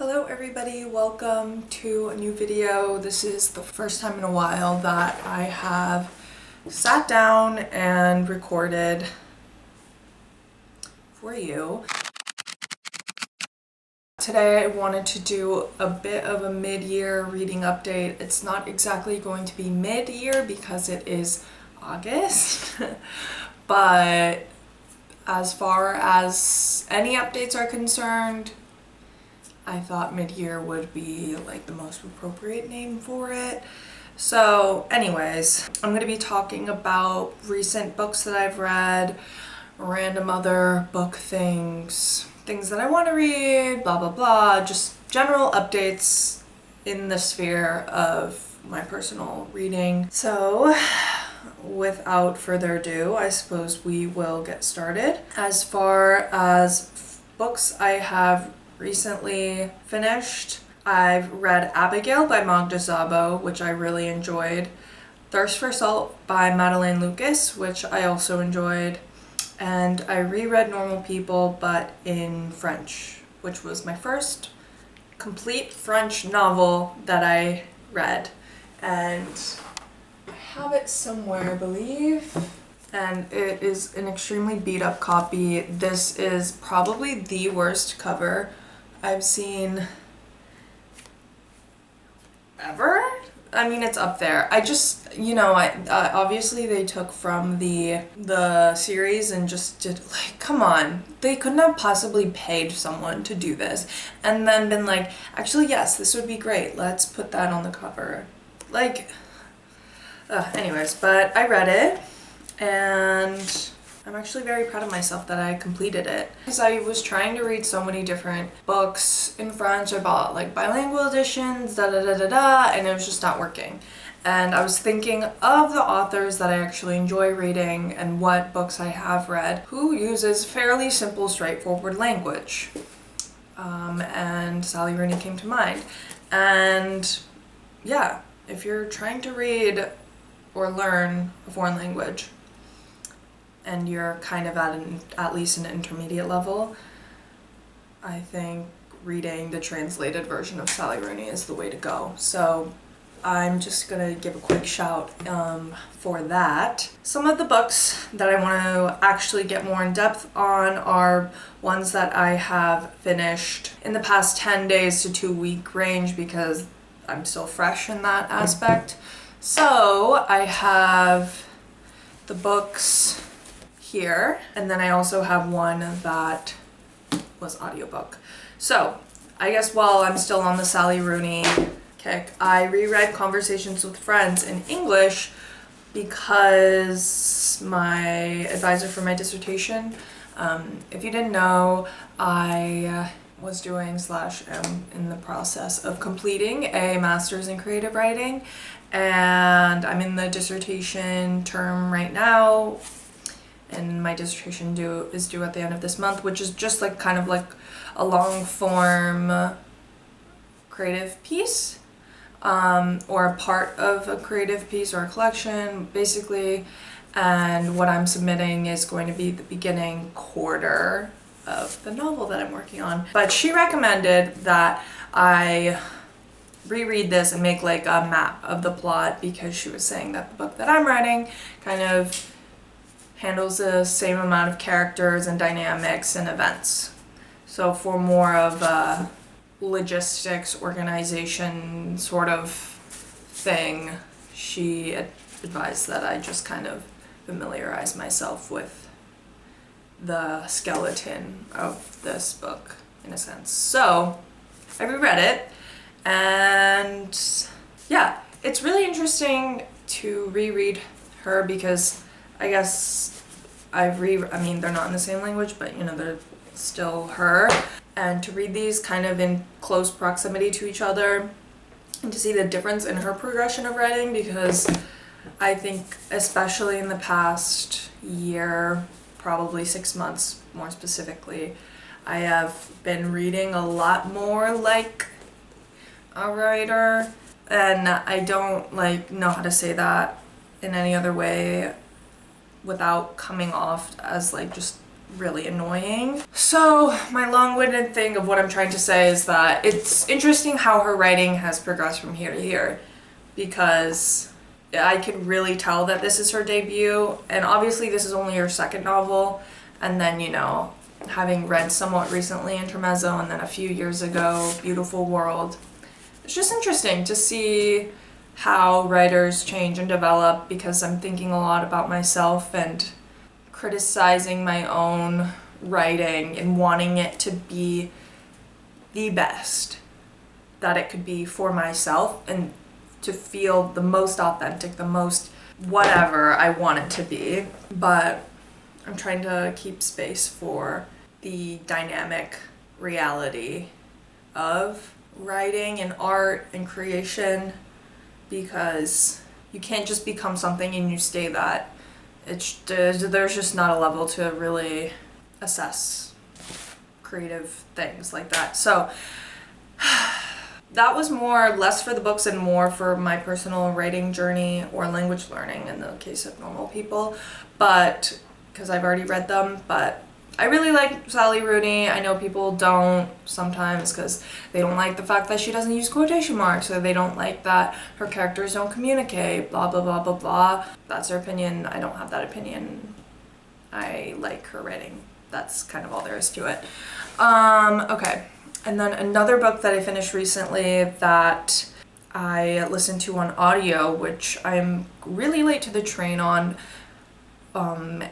Hello everybody, welcome to a new video. This is the first time in a while that I have sat down and recorded for you. Today I wanted to do a bit of a mid-year reading update. It's not exactly going to be mid-year because it is August, but as far as any updates are concerned, I thought mid-year would be like the most appropriate name for it. So anyways, I'm going to be talking about recent books that I've read, random other book things that I want to read, blah blah blah, just general updates in the sphere of my personal reading. So without further ado, I suppose we will get started. As far as books I have recently finished, I've read Abigail by Magda Szabo, which I really enjoyed, Thirst for Salt by Madeleine Lucas, which I also enjoyed, and I reread Normal People but in French, which was my first complete French novel that I read, and I have it somewhere, I believe. And it is an extremely beat up copy. This is probably the worst cover I've seen ever. I mean, it's up there. I just, obviously they took from the series and just did, like, come on. They couldn't have possibly paid someone to do this and then been like, actually, yes, this would be great. Let's put that on the cover. Like, anyways, but I read it. And I'm actually very proud of myself that I completed it. Because I was trying to read so many different books in French. I bought like bilingual editions, and it was just not working. And I was thinking of the authors that I actually enjoy reading and what books I have read who uses fairly simple, straightforward language. And Sally Rooney came to mind. And yeah, if you're trying to read or learn a foreign language, and you're kind of at least an intermediate level, I think reading the translated version of Sally Rooney is the way to go. So I'm just gonna give a quick shout for that. Some of the books that I want to actually get more in depth on are ones that I have finished in the past 10 days to 2 week range because I'm still fresh in that aspect. So I have the books here, and then I also have one that was audiobook. So I guess while I'm still on the Sally Rooney kick, I reread Conversations with Friends in English because my advisor for my dissertation, if you didn't know, I was doing / am in the process of completing a master's in creative writing, and I'm in the dissertation term right now, and my dissertation is due at the end of this month, which is just like kind of like a long form creative piece, or a part of a creative piece or a collection basically, and what I'm submitting is going to be the beginning quarter of the novel that I'm working on. But she recommended that I reread this and make like a map of the plot because she was saying that the book that I'm writing kind of handles the same amount of characters and dynamics and events. So for more of a logistics, organization sort of thing, she advised that I just kind of familiarize myself with the skeleton of this book in a sense. So I reread it, and yeah, it's really interesting to reread her because I guess I mean, they're not in the same language, but they're still her. And to read these kind of in close proximity to each other and to see the difference in her progression of writing, because I think especially in the past year, probably 6 months more specifically, I have been reading a lot more like a writer, and I don't know how to say that in any other way without coming off as just really annoying. So my long-winded thing of what I'm trying to say is that it's interesting how her writing has progressed from here to here, because I could really tell that this is her debut, and obviously this is only her second novel, and then, you know, having read somewhat recently Intermezzo and then a few years ago Beautiful World, it's just interesting to see how writers change and develop, because I'm thinking a lot about myself and criticizing my own writing and wanting it to be the best that it could be for myself and to feel the most authentic, the most whatever I want it to be. But I'm trying to keep space for the dynamic reality of writing and art and creation, because you can't just become something and you stay that. There's just not a level to really assess creative things like that. So that was more less for the books and more for my personal writing journey or language learning in the case of Normal People, but because I've already read them. But I really like Sally Rooney. I know people don't sometimes because they don't like the fact that she doesn't use quotation marks, or they don't like that her characters don't communicate, blah, blah, blah, blah, blah. That's their opinion. I don't have that opinion. I like her writing. That's kind of all there is to it. Okay. And then another book that I finished recently that I listened to on audio, which I'm really late to the train on,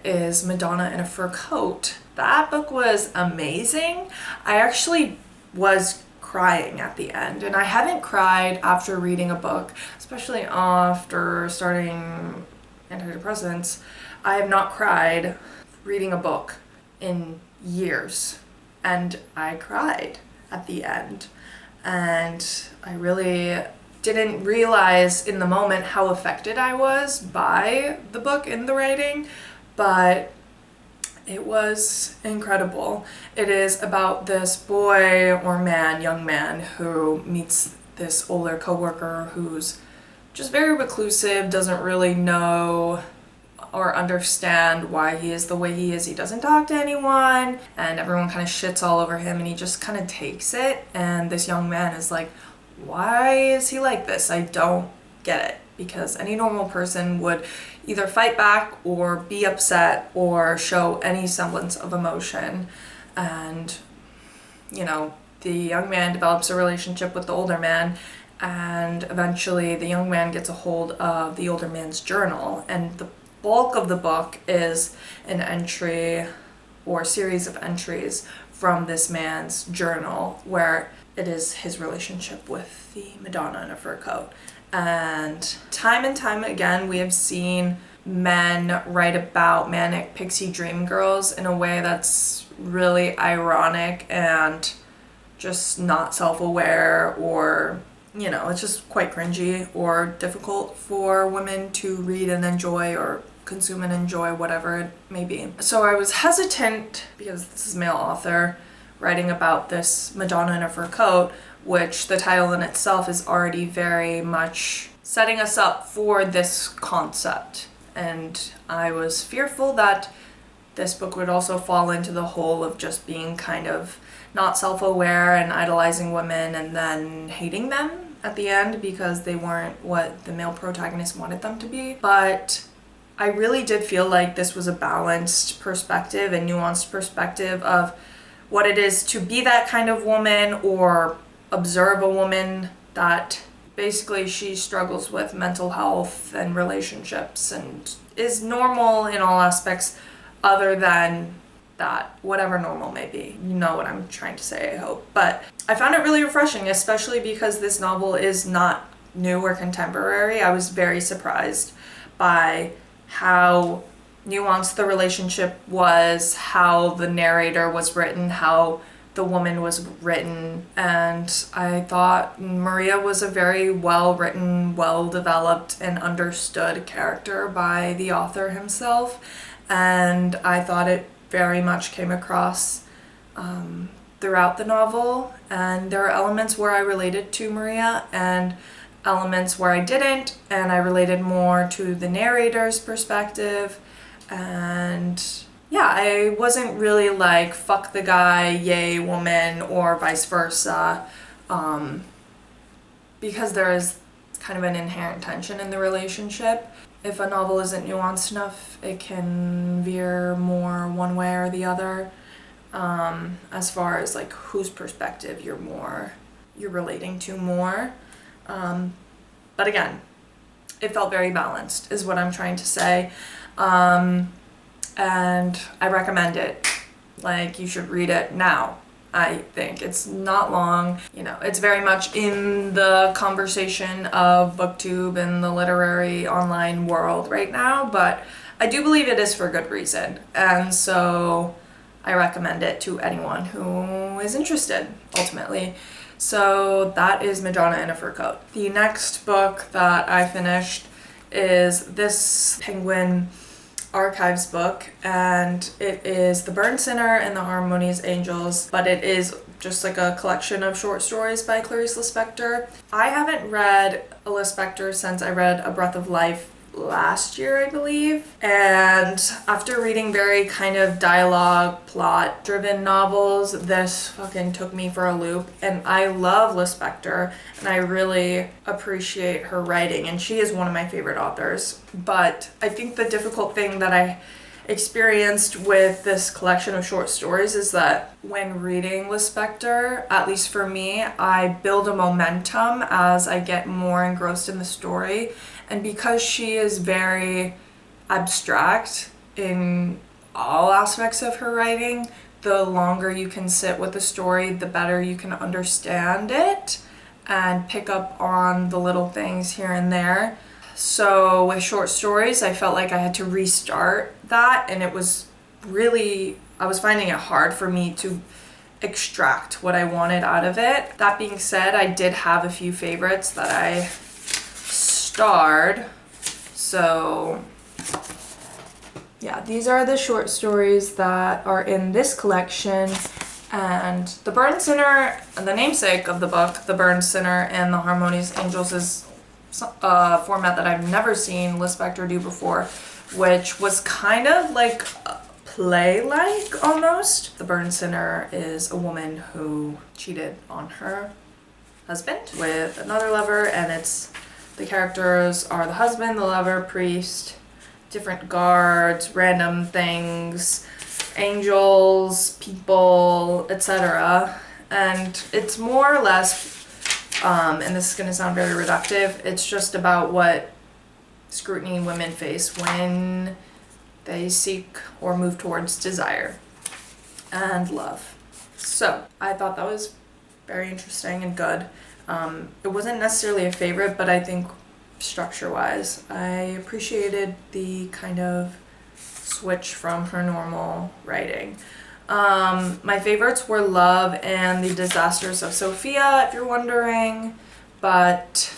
is Madonna in a Fur Coat. That book was amazing. I actually was crying at the end, and I haven't cried after reading a book, especially after starting antidepressants. I have not cried reading a book in years, and I cried at the end, and I really didn't realize in the moment how affected I was by the book and the writing, but it was incredible. It is about this boy or man, young man, who meets this older coworker who's just very reclusive, doesn't really know or understand why he is the way he is. He doesn't talk to anyone, and everyone kind of shits all over him, and he just kind of takes it. And this young man is like, why is he like this? I don't get it. Because any normal person would either fight back or be upset or show any semblance of emotion. And, you know, the young man develops a relationship with the older man, and eventually the young man gets a hold of the older man's journal. And the bulk of the book is an entry or series of entries from this man's journal, where it is his relationship with the Madonna in a Fur Coat. And time again, we have seen men write about manic pixie dream girls in a way that's really ironic and just not self-aware, or, you know, it's just quite cringy or difficult for women to read and enjoy or consume and enjoy, whatever it may be. So I was hesitant, because this is a male author writing about this Madonna in a Fur Coat, which the title in itself is already very much setting us up for this concept. And I was fearful that this book would also fall into the hole of just being kind of not self-aware and idolizing women and then hating them at the end because they weren't what the male protagonist wanted them to be. But I really did feel like this was a balanced perspective and nuanced perspective of what it is to be that kind of woman, or observe a woman that basically she struggles with mental health and relationships and is normal in all aspects other than that, whatever normal may be. You know what I'm trying to say, I hope. But I found it really refreshing, especially because this novel is not new or contemporary. I was very surprised by how nuanced the relationship was, how the narrator was written, how the woman was written, and I thought Maria was a very well-written, well-developed, and understood character by the author himself, and I thought it very much came across throughout the novel, and there are elements where I related to Maria, and elements where I didn't, and I related more to the narrator's perspective, and yeah, I wasn't really like fuck the guy, yay woman, or vice versa, because there is kind of an inherent tension in the relationship. If a novel isn't nuanced enough, it can veer more one way or the other, as far as like whose perspective you're relating to more. But again, it felt very balanced, is what I'm trying to say. And I recommend it. Like, you should read it now. I think it's not long. You know, it's very much in the conversation of BookTube and the literary online world right now, but I do believe it is for good reason. And so I recommend it to anyone who is interested, ultimately. So that is Madonna in a Fur Coat. The next book that I finished is this Penguin Archives book, and it is The Burned Sinner and the Harmonious Angels, but it is just like a collection of short stories by Clarice Lispector. I haven't read a Lispector since I read A Breath of Life last year, I believe, and after reading very kind of dialogue, plot driven novels, this fucking took me for a loop. And I love Lispector and I really appreciate her writing, and she is one of my favorite authors. But I think the difficult thing that I experienced with this collection of short stories is that when reading Lispector, at least for me, I build a momentum as I get more engrossed in the story. And because she is very abstract in all aspects of her writing, the longer you can sit with the story, the better you can understand it and pick up on the little things here and there. So with short stories, I felt like I had to restart that, and it was really, I was finding it hard for me to extract what I wanted out of it. That being said, I did have a few favorites that I starred. So yeah, these are the short stories that are in this collection. And The Burned Sinner, the namesake of the book, The Burned Sinner and the Harmonious Angels, is a format that I've never seen Lispector do before, which was kind of like play-like almost. The Burned Sinner is a woman who cheated on her husband with another lover, and the characters are the husband, the lover, priest, different guards, random things, angels, people, etc. And it's more or less, and this is going to sound very reductive, it's just about what scrutiny women face when they seek or move towards desire and love. So I thought that was very interesting and good. It wasn't necessarily a favorite, but I think structure-wise, I appreciated the kind of switch from her normal writing. My favorites were Love and The Disasters of Sophia, if you're wondering, but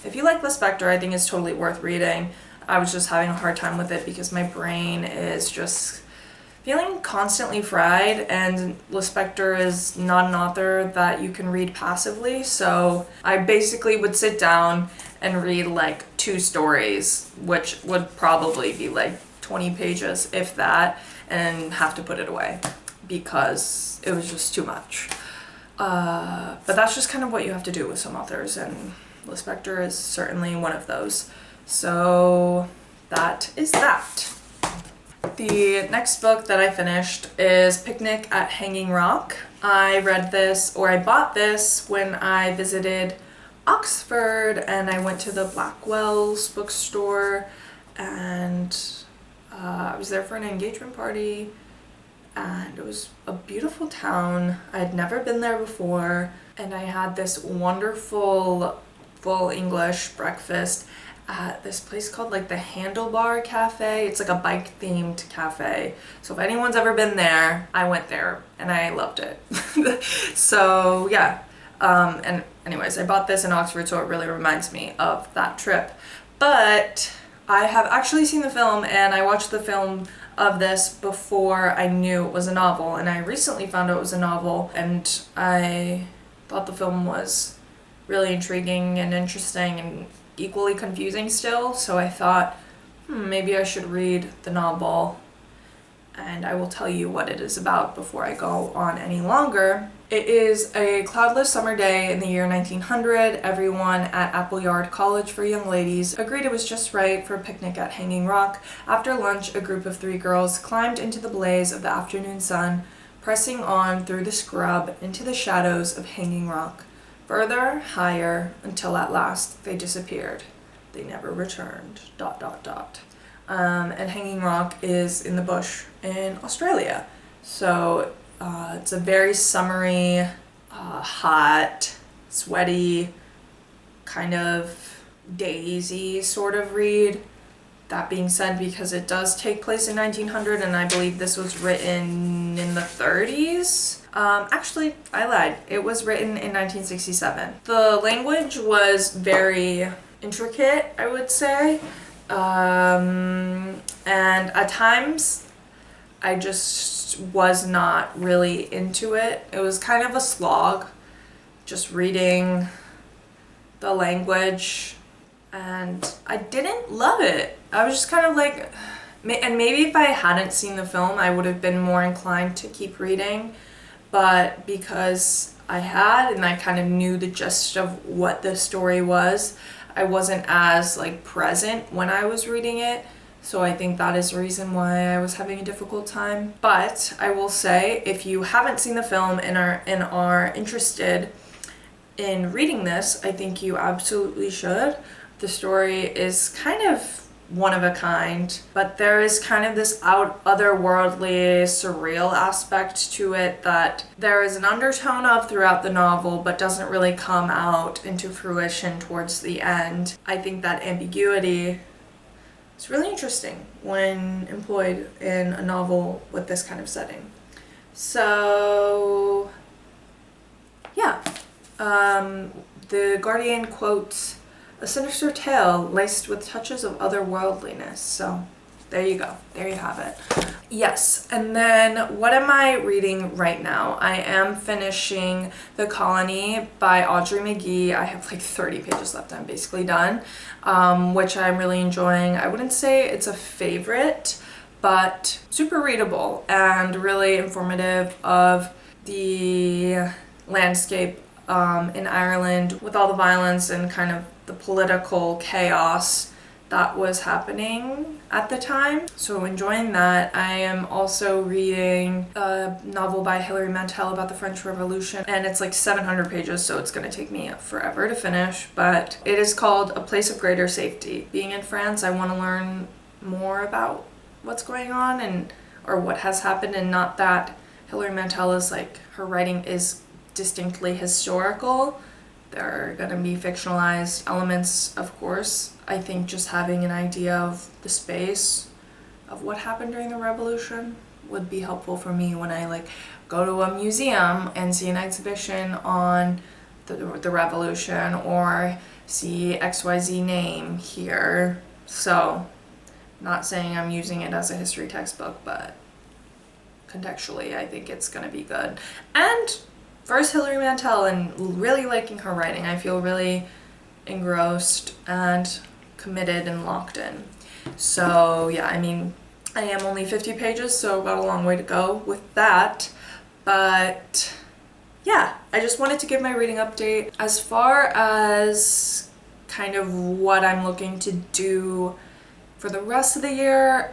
if you like Lispector, I think it's totally worth reading. I was just having a hard time with it because my brain is just feeling constantly fried, and Lispector is not an author that you can read passively, so I basically would sit down and read like 2 stories, which would probably be like 20 pages, if that, and have to put it away because it was just too much. But that's just kind of what you have to do with some authors, and Lispector is certainly one of those. So that is that. The next book that I finished is Picnic at Hanging Rock. I read this, or I bought this when I visited Oxford, and I went to the Blackwell's bookstore, and I was there for an engagement party, and it was a beautiful town. I had never been there before, and I had this wonderful full English breakfast at this place called like the Handlebar Cafe. It's like a bike themed cafe. So if anyone's ever been there, I went there and I loved it. So yeah, and anyways, I bought this in Oxford, so it really reminds me of that trip. But I have actually seen the film, and I watched the film of this before I knew it was a novel, and I recently found out it was a novel, and I thought the film was really intriguing and interesting and equally confusing still, so I thought, maybe I should read the novel and I will tell you what it is about before I go on any longer. It is a cloudless summer day in the year 1900. Everyone at Appleyard College for Young Ladies agreed it was just right for a picnic at Hanging Rock. After lunch, a group of 3 girls climbed into the blaze of the afternoon sun, pressing on through the scrub into the shadows of Hanging Rock. Further, higher, until at last they disappeared. They never returned. ... And Hanging Rock is in the bush in Australia. So it's a very summery, hot, sweaty, kind of daisy sort of read. That being said, because it does take place in 1900, and I believe this was written in the 30s. Actually, I lied. It was written in 1967. The language was very intricate, I would say. And at times, I just was not really into it. It was kind of a slog, just reading the language, and I didn't love it. I was just kind of like, and maybe if I hadn't seen the film, I would have been more inclined to keep reading, but because I had, and I kind of knew the gist of what the story was, I wasn't as like present when I was reading it. So I think that is the reason why I was having a difficult time. But I will say, if you haven't seen the film and are interested in reading this, I think you absolutely should. The story is kind of one of a kind, but there is kind of this otherworldly, surreal aspect to it that there is an undertone of throughout the novel, but doesn't really come out into fruition towards the end. I think that ambiguity is really interesting when employed in a novel with this kind of setting. So, yeah. The Guardian quotes, "A sinister tale laced with touches of otherworldliness." So there you go. There you have it. Yes, and then what am I reading right now? I am finishing The Colony by Audrey McGee. I have like 30 pages left. I'm basically done, which I'm really enjoying. I wouldn't say it's a favorite, but super readable and really informative of the landscape in Ireland with all the violence and kind of the political chaos that was happening at the time. So enjoying that. I am also reading a novel by Hilary Mantel about the French Revolution, and it's like 700 pages, so it's going to take me forever to finish, but it is called A Place of Greater Safety. Being in France, I want to learn more about what's going on and or what has happened, and not that Hilary Mantel is like, her writing is distinctly historical. There are going to be fictionalized elements, of course. I think just having an idea of the space of what happened during the revolution would be helpful for me when I like go to a museum and see an exhibition on the revolution, or see XYZ name here. So, not saying I'm using it as a history textbook, but contextually I think it's going to be good. And first, Hilary Mantel, and really liking her writing. I feel really engrossed and committed and locked in. So yeah, I mean, I am only 50 pages, so got a long way to go with that. But yeah, I just wanted to give my reading update. As far as kind of what I'm looking to do for the rest of the year,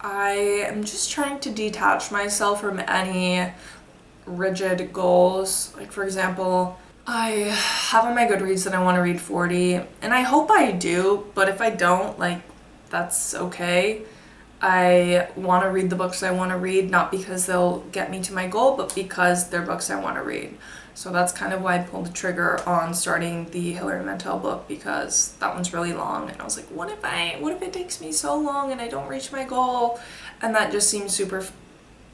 I am just trying to detach myself from any rigid goals. Like, for example, I have on my Goodreads that I want to read 40, and I hope I do, but if I don't, like, that's okay. I want to read the books I want to read, not because they'll get me to my goal, but because they're books I want to read. So that's kind of why I pulled the trigger on starting the Hilary Mantel book, because that one's really long, and I was like, what if it takes me so long and I don't reach my goal? And that just seems super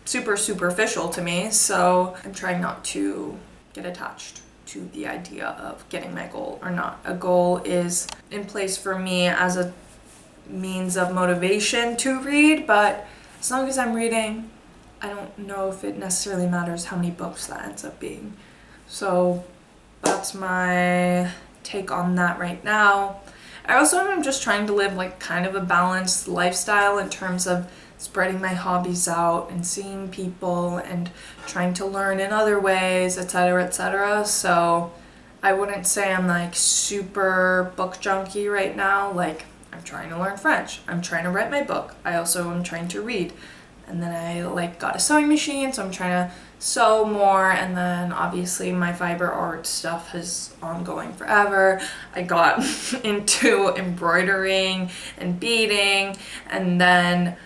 superficial to me, so I'm trying not to get attached to the idea of getting my goal or not. A goal is in place for me as a means of motivation to read, but as long as I'm reading, I don't know if it necessarily matters how many books that ends up being. So that's my take on that right now. I also am just trying to live like kind of a balanced lifestyle in terms of spreading my hobbies out and seeing people and trying to learn in other ways, etc., etc. So I wouldn't say I'm like super book junkie right now. Like, I'm trying to learn French. I'm trying to write my book. I also am trying to read. And then I like got a sewing machine, so I'm trying to sew more. And then obviously my fiber art stuff is ongoing forever. I got into embroidering and beading, and then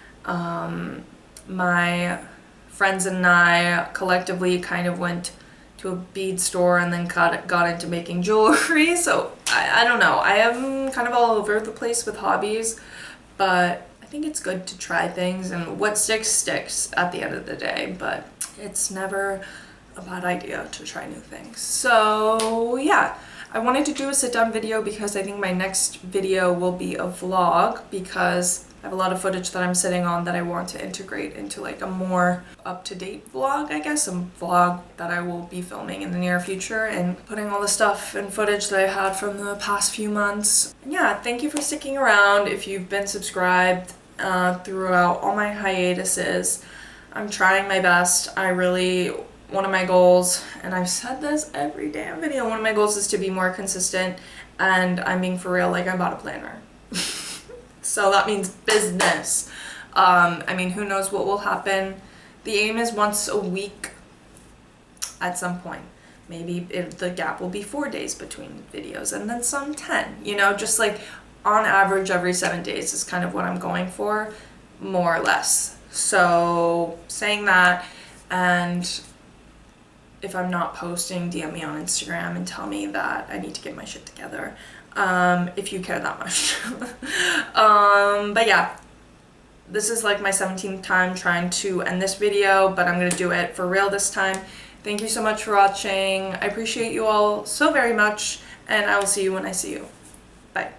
my friends and I collectively kind of went to a bead store and then got into making jewelry. So I don't know. I am kind of all over the place with hobbies, but I think it's good to try things, and what sticks at the end of the day, but it's never a bad idea to try new things. So yeah, I wanted to do a sit down video because I think my next video will be a vlog, because I have a lot of footage that I'm sitting on that I want to integrate into like a more up-to-date vlog, I guess, a vlog that I will be filming in the near future and putting all the stuff and footage that I had from the past few months. And yeah, thank you for sticking around. If you've been subscribed throughout all my hiatuses, I'm trying my best. One of my goals, and I've said this every damn video, one of my goals is to be more consistent, and I'm being for real, like I'm about a planner. So that means business. I mean, who knows what will happen. The aim is once a week at some point. Maybe the gap will be 4 days between videos, and then some 10. You know, just like on average every 7 days is kind of what I'm going for, more or less. So saying that, and if I'm not posting, DM me on Instagram and tell me that I need to get my shit together. If you care that much. But yeah, this is like my 17th time trying to end this video, but I'm gonna do it for real this time. Thank you so much for watching. I appreciate you all so very much, and I will see you when I see you. Bye.